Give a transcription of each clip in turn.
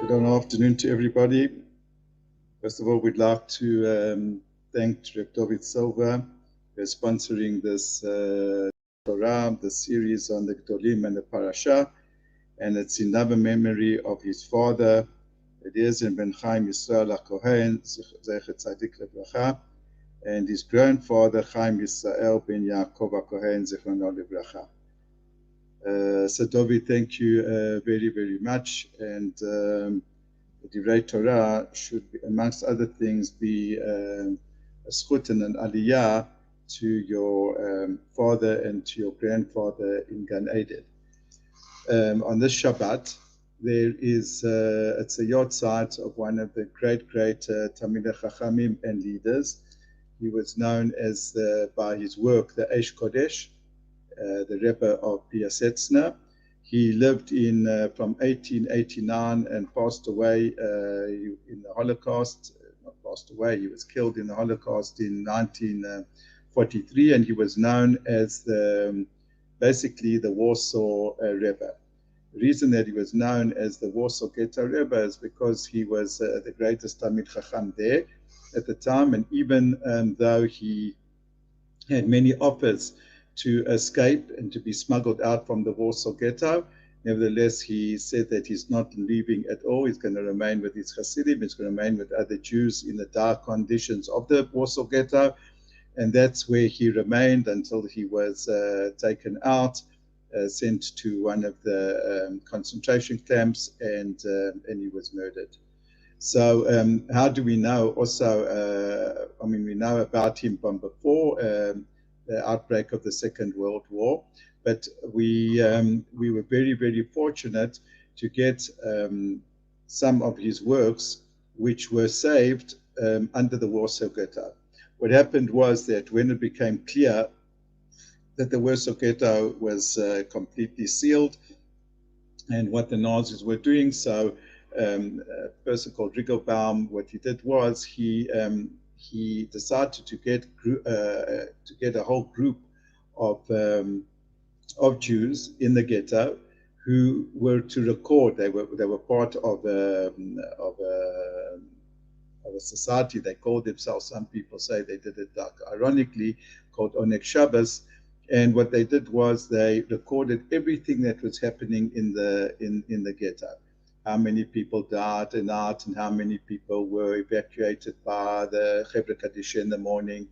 Good afternoon to everybody. First of all, we'd like to thank Rebbe David Silva for sponsoring this Torah, the series on the Gedolim and the Parsha, and it's in loving memory of his father, Eliezer ben Chaim Yisrael HaKohen, Zecher Tzadik Lebracha, and his grandfather, Chaim Yisrael ben Yaakov HaKohen, Zichrono Lebracha. So David, thank you very, very much. And the Divrei Torah should, be, amongst other things, be a schut and an aliyah to your father and to your grandfather in Gan Eden. On this Shabbat, there is it's a yahrzeit of one of the great Talmidei Chachamim and leaders. He was known as by his work the Eish Kodesh, the Rebbe of Piasetzner. He lived in from 1889 and passed away in the Holocaust. Not passed away, he was killed in the Holocaust in 1943, and he was known as basically the Warsaw Rebbe. The reason that he was known as the Warsaw Ghetto Rebbe is because he was the greatest Talmid Chacham there at the time, and even though he had many offers to escape and to be smuggled out from the Warsaw Ghetto, nevertheless, he said that he's not leaving at all. He's going to remain with his Hasidim. He's going to remain with other Jews in the dark conditions of the Warsaw Ghetto. And that's where he remained until he was taken out, sent to one of the concentration camps, and he was murdered. So how do we know? Also, we know about him from before the outbreak of the Second World War, but we were very, very fortunate to get some of his works which were saved under the Warsaw Ghetto. What happened was that when it became clear that the Warsaw Ghetto was completely sealed and what the Nazis were doing, so a person called Rigelbaum, what he did was he decided to get a whole group of Jews in the ghetto who were to record. They were part of a society. They called themselves. Some people say they did it ironically, called Onek Shabbos. And what they did was they recorded everything that was happening in the ghetto. How many people died at night, and how many people were evacuated by the Chevra Kadisha in the morning,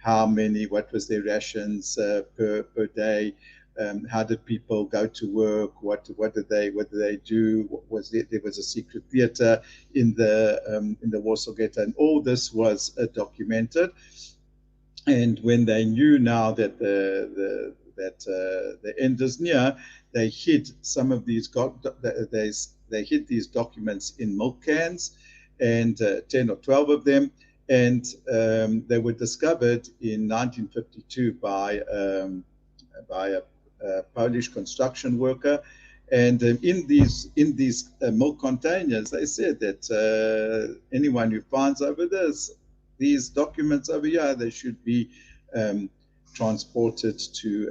what was their rations per day, how did people go to work, what did they do, there was a secret theater in the Warsaw Ghetto, and all this was documented. And when they knew now that the end is near, they hid some of these they hid these documents in milk cans, and 10 or 12 of them, and they were discovered in 1952 by a Polish construction worker. And in these milk containers, they said that anyone who finds over these documents over here, they should be transported to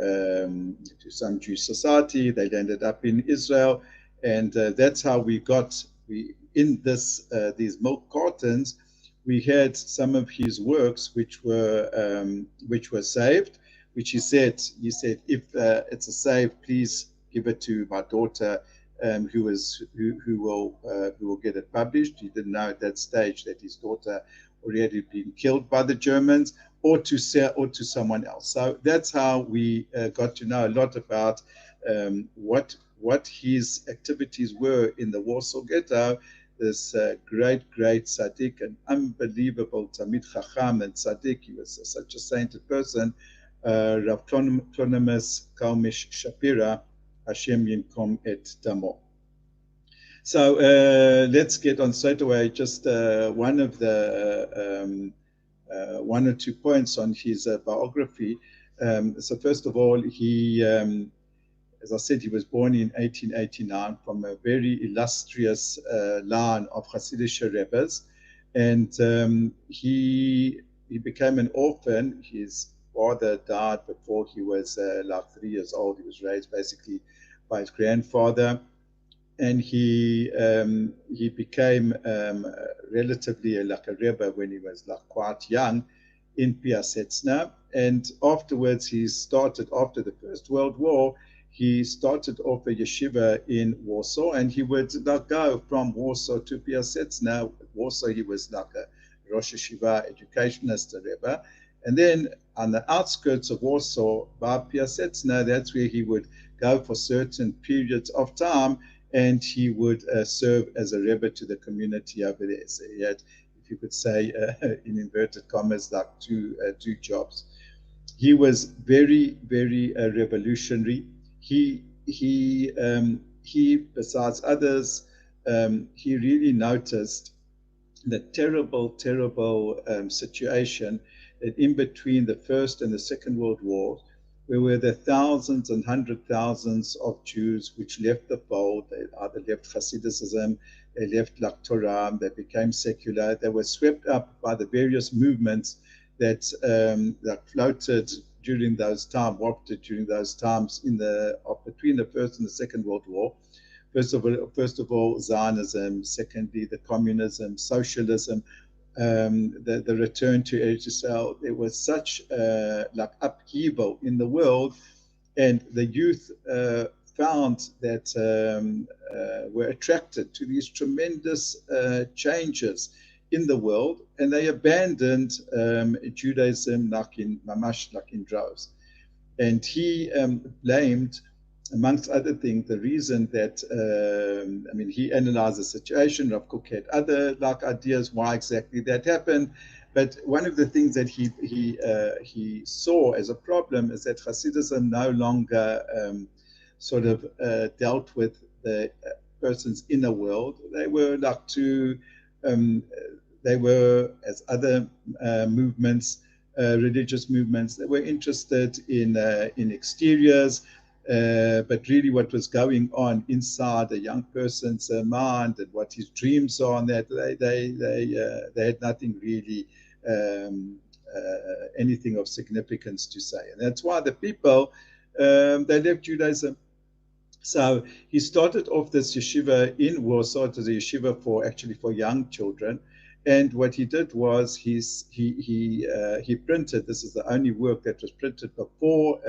some Jewish society. They ended up in Israel. And that's how we got in these milk cartons. We had some of his works which were saved. Which he said, if it's a save, please give it to my daughter, who will get it published. He didn't know at that stage that his daughter already been killed by the Germans, or to someone else. So that's how we got to know a lot about what his activities were in the Warsaw Ghetto. This great tzaddik, an unbelievable Talmid Chacham and tzaddik. He was such a sainted person. Rav Klonimos Kalmish Shapira, Hashem Yinkom et Damo. So let's get on straight away. Just one or two points on his biography. So first of all, he as I said, he was born in 1889 from a very illustrious line of Hasidic Rebbes, and he became an orphan. His father died before he was like 3 years old. He was raised basically by his grandfather, and he became relatively like a Rebbe when he was like quite young in Piasetzner. And afterwards, he started, after the First World War, he started off a yeshiva in Warsaw, and he would like go from Warsaw to Piasetzner. Warsaw, he was like a Rosh Yeshiva educationist, a Rebbe. And then on the outskirts of Warsaw, by Piasetzner, that's where he would go for certain periods of time, and he would serve as a Rebbe to the community over there. So he had, if you could say, in inverted commas, like two jobs. He was very, very revolutionary. He, besides others, he really noticed the terrible, terrible situation that in between the First and the Second World War, where were the thousands and hundred thousands of Jews which left the fold. They either left Hasidism, they left like Torah, they became secular. They were swept up by the various movements that floated during those times, wafted during those times in between the First and the Second World War. First of all, Zionism. Secondly, the communism, socialism, the return to Eretz Yisrael. There was such like upheaval in the world, and the youth found that were attracted to these tremendous changes in the world, and they abandoned Judaism like in droves. And he blamed, amongst other things, the reason that, he analyzed the situation. Rav Kook had other ideas why exactly that happened. But one of the things that he saw as a problem is that Hasidism no longer dealt with the person's inner world. They were they were, as other movements, religious movements, they were interested in exteriors. But really what was going on inside a young person's mind and what his dreams are, and that they had nothing really, anything of significance to say. And that's why the people, they left Judaism. So he started off this yeshiva in Warsaw. It was a yeshiva for young children. And what he did was he printed, this is the only work that was printed before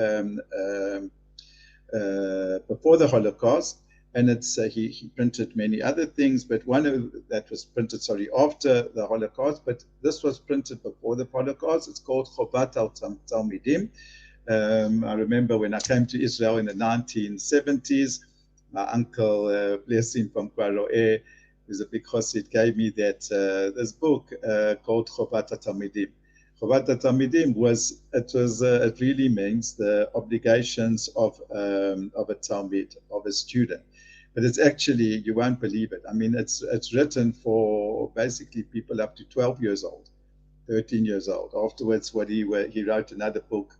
the Holocaust, and he printed many other things, but one of that was printed, after the Holocaust, but this was printed before the Holocaust. It's called Chovat al Talmidim. I remember when I came to Israel in the 1970s, my uncle, bless him, from Kwaroe, who's a big chassid, gave me this book called Chovat al Talmidim. Chovat Talmidim it really means the obligations of a Talmid, of a student. But it's actually, you won't believe it. It's written for basically people up to 12 years old, 13 years old. Afterwards, he wrote another book,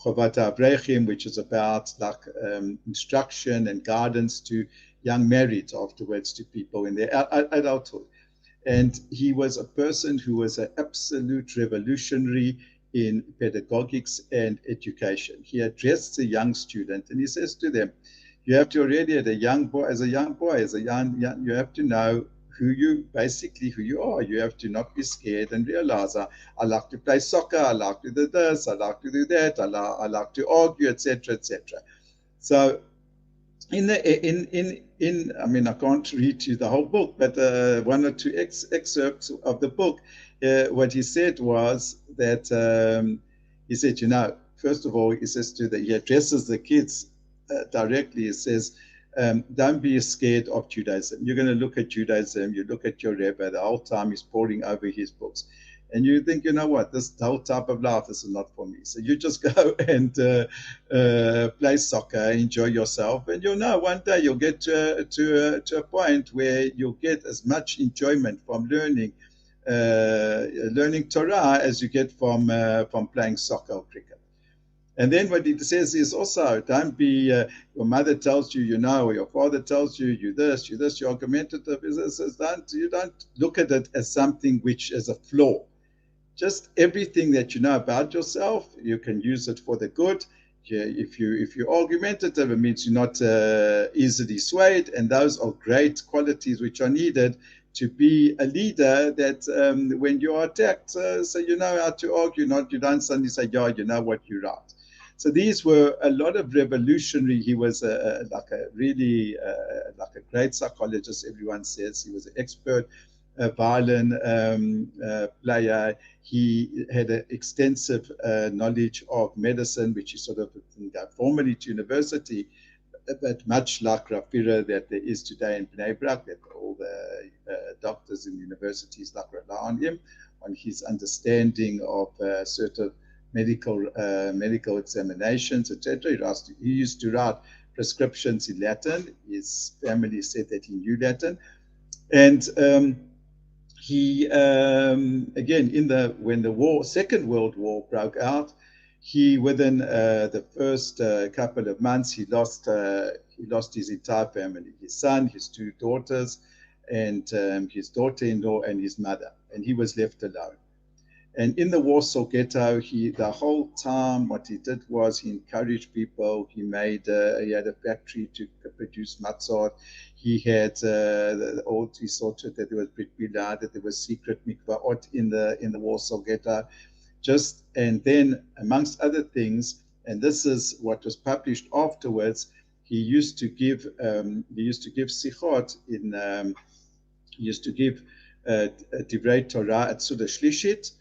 Chovat Avrechim, which is about instruction and guidance to young married afterwards to people in their adulthood. And he was a person who was an absolute revolutionary in pedagogics and education. He addressed a young student, and he says to them, you have to already, you have to know who you are. You have to not be scared and realize, I like to play soccer, I like to do this, I like to do that, I like to argue, etc., etc. So I can't read you the whole book, but one or two excerpts of the book, what he said was that he said, first of all, he addresses the kids directly. He says, don't be scared of Judaism. You're going to look at Judaism, you look at your Rebbe, the whole time he's poring over his books. And you think, this whole type of life, this is not for me. So you just go and play soccer, enjoy yourself, and one day you'll get to a point where you'll get as much enjoyment from learning Torah as you get from playing soccer or cricket. And then what he says is also, don't be, your mother tells you, or your father tells you, you're argumentative. You don't look at it as something which is a flaw. Just everything that you know about yourself, you can use it for the good. if you're argumentative, it means you're not easily swayed, and those are great qualities which are needed to be a leader. That when you are attacked, so you know how to argue, you don't suddenly say, yeah, you know what, you're right. So these were a lot of revolutionary. He was like a really like a great psychologist. Everyone says he was an expert violin player. He had an extensive knowledge of medicine, which he sort of formally to university, but much like Shapira that there is today in Bnei Brak, that all the doctors in universities like rely on him, on his understanding of certain medical examinations, etc. He used to write prescriptions in Latin. His family said that he knew Latin, and he again when the Second World War broke out, he within the first couple of months he lost his entire family, his son, his two daughters, and his daughter-in-law and his mother, and he was left alone. And in the Warsaw Ghetto, the whole time, what he did was he encouraged people. He had a factory to produce matzot. He had he saw to it that there was Brit Milah, that there was secret mikvaot in the Warsaw Ghetto. And then, amongst other things, and this is what was published afterwards, he used to give sichot he used to give divrei Torah at Suda Shlishit.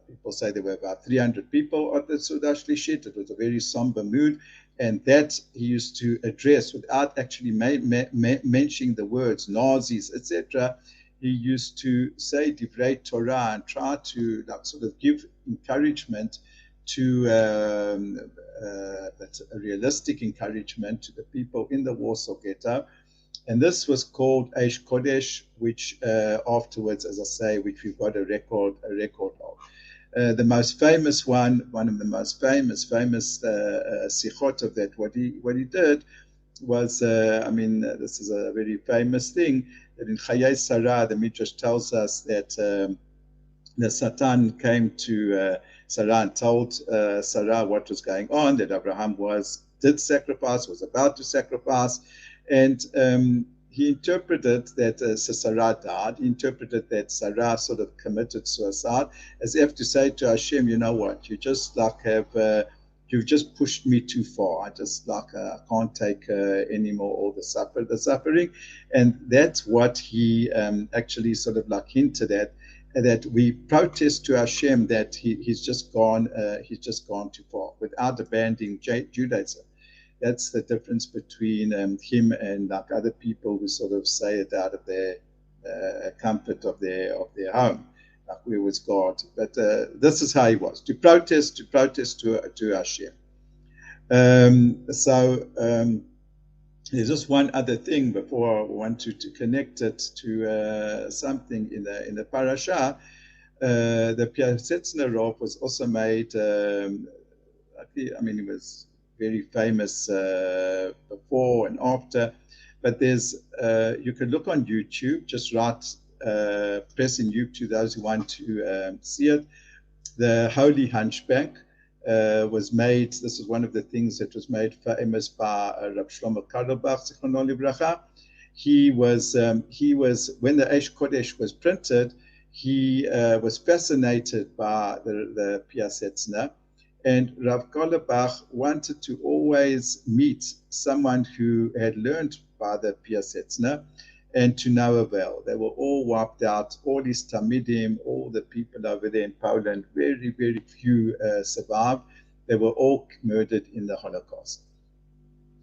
People say there were about 300 people at the Suda Shlishit. It was a very somber mood, and that he used to address without actually mentioning the words Nazis, etc. He used to say divrei Torah and try to sort of give encouragement to a realistic encouragement to the people in the Warsaw Ghetto. And this was called Eish Kodesh, which afterwards, as I say, which we've got a record of. The most famous one of the most famous sichot of that, what he did was, this is a very famous thing, that in Chayei Sarah, the Midrash tells us that the Satan came to Sarah and told Sarah what was going on, that Abraham did sacrifice, was about to sacrifice. And he interpreted that Sarah died. He interpreted that Sarah sort of committed suicide, as if to say to Hashem, you know what, you just you've just pushed me too far. I just I can't take any more all the suffering. And that's what he actually sort of hinted at, that we protest to Hashem that he's just gone too far without abandoning Judaism. That's the difference between him and other people who sort of say it out of their comfort of their home, like we was God. But this is how he was, to protest to Hashem. There's just one other thing before I want to connect it to something in the Parsha. The Piasetzner Rav was also made. He was very famous before and after, but there's you can look on YouTube, just press in YouTube those who want to see it. The Holy Hunchback was made. This is one of the things that was made famous by Rav Shlomo Carlebach, Zichrono Livracha. He was when the Eish Kodesh was printed, he was fascinated by the Piasetzner. And Rav Carlebach wanted to always meet someone who had learned by the Piasetzner, and to no avail. They were all wiped out, all his Talmidim, all the people over there in Poland, very, very few survived. They were all murdered in the Holocaust.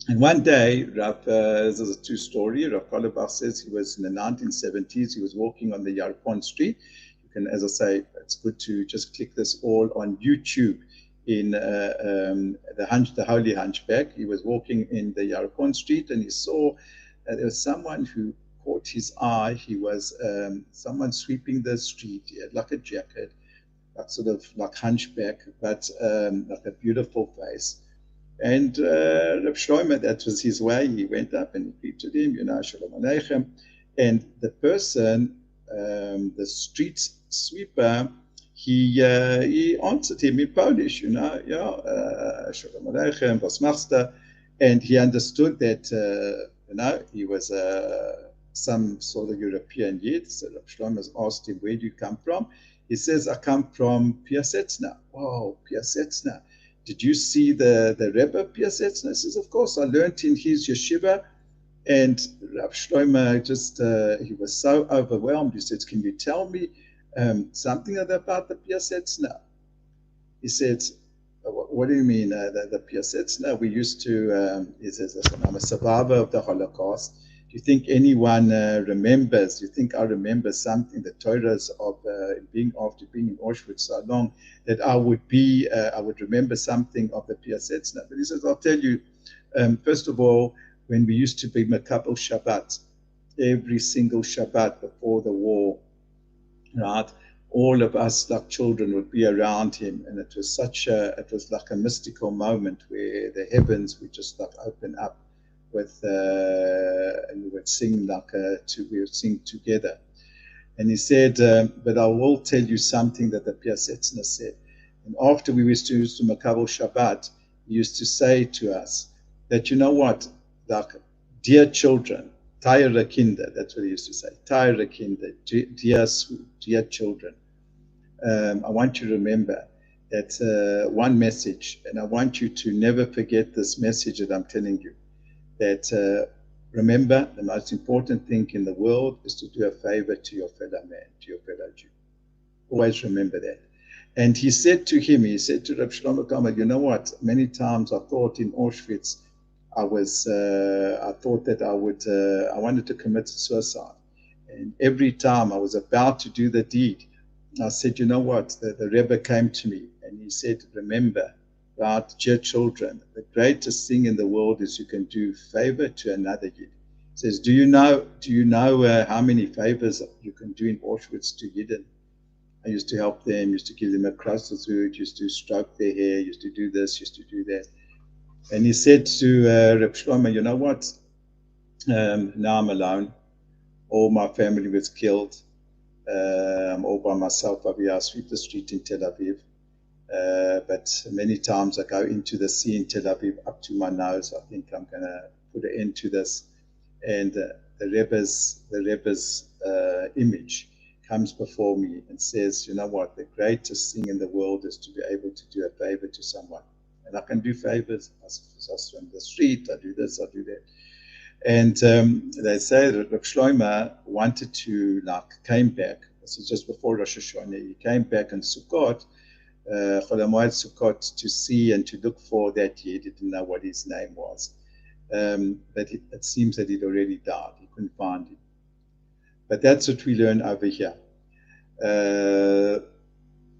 And one day, this is a true story, Rav Carlebach says he was in the 1970s, he was walking on the Yarpon Street. You can, as I say, it's good to just click this all on YouTube. In the Holy Hunchback, he was walking in the Yarpon Street, and he saw there was someone who caught his eye. He was someone sweeping the street. He had like a jacket, sort of like hunchback, but like a beautiful face. And Reb Shlomo, that was his way. He went up and he greeted him, Shalom Aleichem. And the person, the street sweeper, he answered him in Polish, Shalom Aleichem, was machst du? And he understood that, he was some sort of European Yid. So Rav Shlomo asked him, where do you come from? He says, I come from Piasetzner. Oh, Piasetzner. Did you see the Rebbe Piasetzner? He says, of course, I learned in his yeshiva. And Rav Shlomo just, he was so overwhelmed. He said, can you tell me something about the Piasetzner? He said, what do you mean, the Piasetzner? We used to, he says, I'm a survivor of the Holocaust. Do you think anyone remembers? Do you think I remember something, the Torahs of after being in Auschwitz so long, that I would remember something of the Piasetzner? But he says, I'll tell you, first of all, when we used to be Makabel Shabbat, every single Shabbat before the war, right? All of us, like children, would be around him, and it was like a mystical moment where the heavens would just like open up with, and we would sing we would sing together. And he said, but I will tell you something that the Piasetzner said. And after we used to Makabel Shabbat, he used to say to us that, you know what, like, dear children, teure Kinder, that's what he used to say, teure Kinder, dear children. I want you to remember that one message, and I want you to never forget this message that I'm telling you, that remember, the most important thing in the world is to do a favor to your fellow man, to your fellow Jew. Always remember that. And he said to Rav Shlomo Kalmish, you know what, many times I thought in Auschwitz, I thought that I wanted to commit suicide. And every time I was about to do the deed, I said, you know what, the Rebbe came to me and he said, remember, right, dear children, the greatest thing in the world is you can do favor to another Yid. He says, do you know how many favors you can do in Auschwitz to Yidden? I used to help them, used to give them a crust of food, used to stroke their hair, used to do this, used to do that. And he said to Reb Shlomo, you know what? Now I'm alone. All my family was killed. I'm all by myself. I sweep the street in Tel Aviv. But many times I go into the sea in Tel Aviv up to my nose. I think I'm going to put an end to this. And the Rebbe's image comes before me and says, you know what? The greatest thing in the world is to be able to do a favor to someone. And I can do favors. I swim the street, I do this, I do that. And they say that Rav Shlomo wanted to, came back. This is just before Rosh Hashanah. He came back in Sukkot, Chol HaMoed Sukkot, to see and to look for that Yid. He didn't know what his name was. But it seems that he'd already died. He couldn't find him. But that's what we learn over here.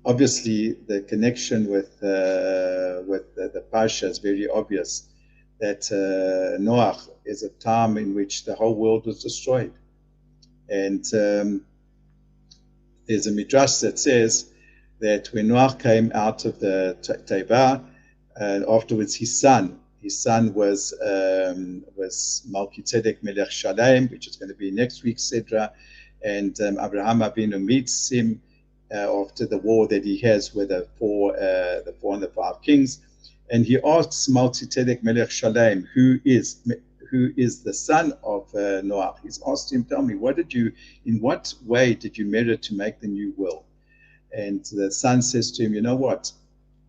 Obviously, the connection with the Parsha is very obvious, that Noach is a time in which the whole world was destroyed. And there's a midrash that says that when Noach came out of the Teva, and afterwards his son was Melchizedek Melech Shalem, which is going to be next week's Sedra, and Abraham Avinu meets him after the war that he has with the four and the five kings, and he asks Melchizedek Melech Shalem, who is the son of Noach. He's asked him, tell me, in what way did you merit to make the new will? And the son says to him, you know what?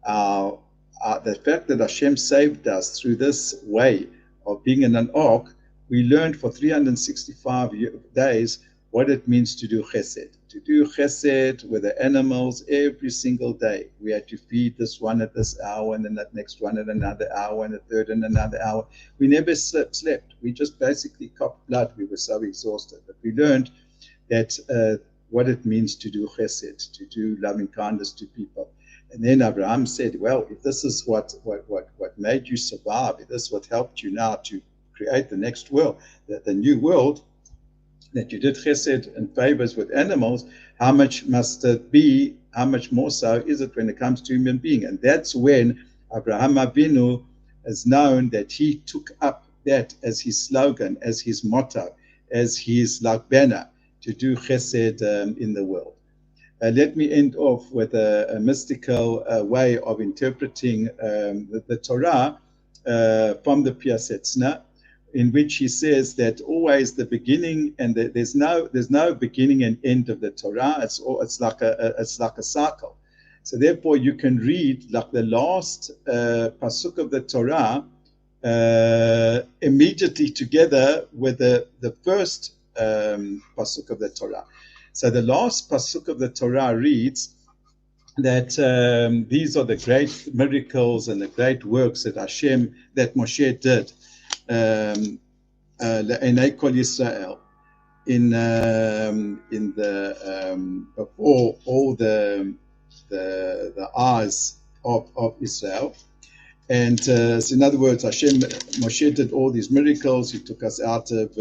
The fact that Hashem saved us through this way of being in an ark, we learned for 365 days what it means to do chesed. To do chesed with the animals every single day. We had to feed this one at this hour, and then that next one at another hour, and the third in another hour. We never slept. We just basically copped blood. We were so exhausted. But we learned that what it means to do chesed, to do loving kindness to people. And then Abraham said, well, if this is what made you survive, if this is what helped you now to create the next world, the new world, that you did chesed and favors with animals, how much must it be, how much more so is it when it comes to human being? And that's when Abraham Avinu is known that he took up that as his slogan, as his motto, as his banner, to do chesed in the world. Let me end off with a mystical way of interpreting the Torah from the Piasetzner, in which he says that always the beginning and there's no beginning and end of the Torah. It's like a cycle. So therefore, you can read like the last pasuk of the Torah immediately together with the first pasuk of the Torah. So the last pasuk of the Torah reads that these are the great miracles and the great works that Moshe did le'enei kol Yisrael in the before all the eyes of Israel. And so in other words, Moshe did all these miracles. He took us out of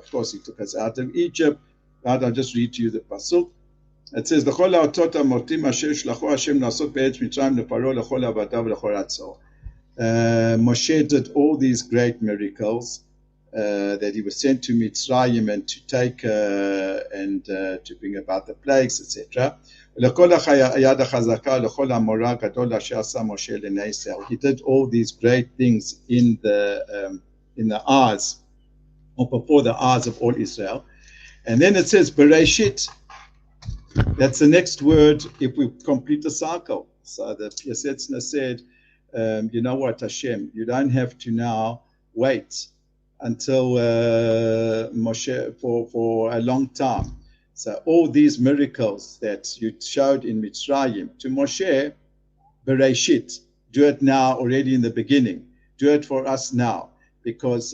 course, he took us out of Egypt. Right, I'll just read to you the pasuk. It says, "L'chol ha'otot ha'mortim asher shlacho Hashem la'asot be'eretz Mitzrayim leParo l'chol avadav l'chol atzor." Moshe did all these great miracles that he was sent to Mitzrayim and to take and to bring about the plagues, etc. He did all these great things in the eyes, or before the eyes of all Israel. And then it says, Bereshit. That's the next word if we complete the cycle. So the Piasetzner said, you know what, Hashem, you don't have to now wait until Moshe for a long time. So all these miracles that you showed in Mitzrayim to Moshe, Bereshit, do it now already in the beginning. Do it for us now. Because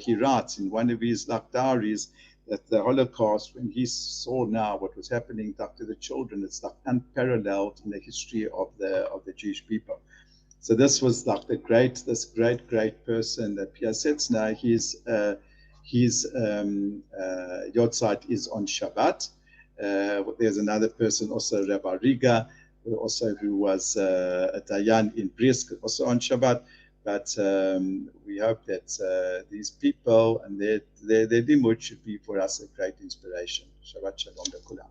he writes in one of his diaries that the Holocaust, when he saw now what was happening to the children, it's like unparalleled in the history of the Jewish people. So this was like this great person, that Piasetzner, his Yortzeit is on Shabbat. There's another person, also Rabbi Riga, who was a Dayan in Brisk, also on Shabbat. But we hope that these people and their limud should be for us a great inspiration. Shabbat Shalom Lekulam.